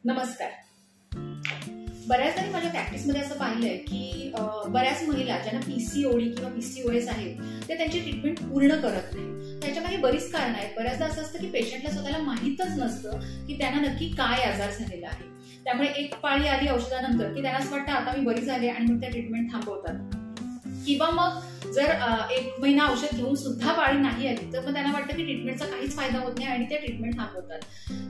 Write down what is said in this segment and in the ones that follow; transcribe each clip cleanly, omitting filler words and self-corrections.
नमस्कार. बऱ्याचदा मी माझ्या प्रॅक्टिसमध्ये असं पाहिलंय की बऱ्याच महिला ज्यांना पीसीओडी किंवा पीसीओएस आहे ते त्यांची ट्रीटमेंट पूर्ण करत नाही. त्याच्यामागे बरीच कारण आहेत. बऱ्याचदा असं असतं की पेशंटला स्वतःला माहीतच नसतं की त्यांना नक्की काय आजार झालेला आहे. त्यामुळे एक पाळी आली औषधानंतर की त्यांना असं वाटतं आता मी बरी झाले आणि मग त्या ट्रीटमेंट थांबवतात. किंवा मग जर 1 महिना औषध घेऊन सुद्धा पाळी नाही आली तर मग त्यांना वाटतं की ट्रीटमेंटचा काहीच फायदा होत नाही आणि ते ट्रीटमेंट थांबवतात.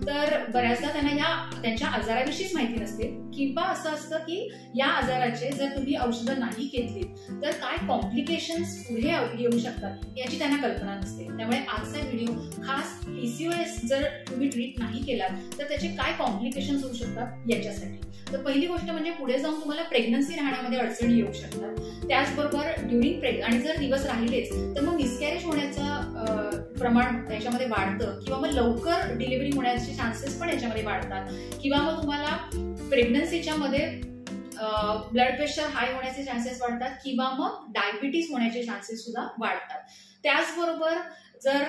तर बऱ्याचदा त्यांना त्यांच्या आजाराविषयीच माहिती नसते किंवा असं असतं की या आजाराचे जर तुम्ही औषधं नाही घेतली तर काय कॉम्प्लिकेशन्स पुढे येऊ शकतात याची त्यांना कल्पना नसते. त्यामुळे आजचा व्हिडिओ खास पीसीओएस जर तुम्ही ट्रीट नाही केलात तर त्याचे काय कॉम्प्लिकेशन्स होऊ शकतात याच्यासाठी. तर पहिली गोष्ट म्हणजे पुढे जाऊन तुम्हाला प्रेग्नन्सी राहण्यामध्ये अडचणी येऊ शकतात. त्याचबरोबर ड्युरिंग आणि जर दिवस राहिलेच तर मग मिसकॅरेज होण्याचं प्रमाण याच्यामध्ये वाढतं किंवा मग लवकर डिलिव्हरी होण्याचे चान्सेस पण याच्यामध्ये वाढतात किंवा मग तुम्हाला प्रेग्नन्सीच्या मध्ये ब्लड प्रेशर हाय होण्याचे चान्सेस वाढतात किंवा मग डायबिटीज होण्याचे चान्सेस सुद्धा वाढतात. त्याचबरोबर जर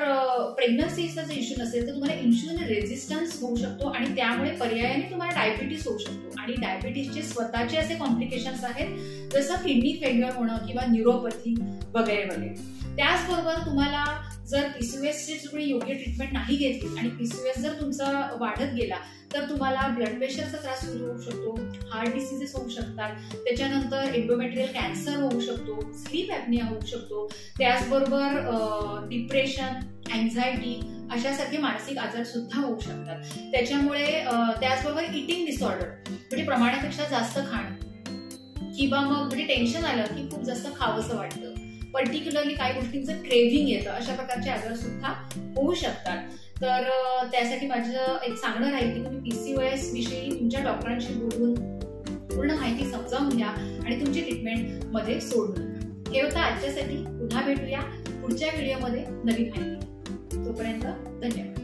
प्रेग्नन्सीचा जर इश्यू नसेल तर तुम्हाला इन्शुलिन रेझिस्टन्स होऊ शकतो आणि त्यामुळे पर्यायाने तुम्हाला डायबिटीस होऊ शकतो. आणि डायबिटीसचे स्वतःचे असे कॉम्प्लिकेशन्स आहेत जसं किडनी फेल्युअर होणं किंवा न्यूरोपॅथी वगैरे वगैरे. त्याचबरोबर तुम्हाला जर पीसीओएसची तुम्ही योग्य ट्रीटमेंट नाही घेतली आणि पीसीओएस जर तुमचा वाढत गेला तर तुम्हाला ब्लड प्रेशरचा त्रास सुरू होऊ शकतो, हार्ट डिसीजेस होऊ शकतात, त्याच्यानंतर एंडोमेट्रियल कॅन्सर होऊ शकतो, स्लीप ॲपनिया होऊ शकतो, त्याचबरोबर डिप्रेशन, अँझायटी अशासारखे मानसिक आजार सुद्धा होऊ शकतात. त्याच्यामुळे त्याचबरोबर इटिंग डिसऑर्डर म्हणजे प्रमाणापेक्षा जास्त खाणं किंवा मग म्हणजे टेन्शन आलं की खूप जास्त खावंसं वाटतं, पर्टिक्युलरली काही गोष्टींचं क्रेव्हिंग येतं, अशा प्रकारचे आजार सुद्धा होऊ शकतात. तर त्यासाठी माझं एक सांगणं राहील की तुम्ही पीसीओएस विषयी तुमच्या डॉक्टरांशी बोलून पूर्ण माहिती समजावून घ्या आणि तुमची ट्रीटमेंट मध्ये सोडू नका. हे होतं आजच्यासाठी. पुन्हा भेटूया पुढच्या व्हिडिओमध्ये नवीन माहिती. तोपर्यंत धन्यवाद.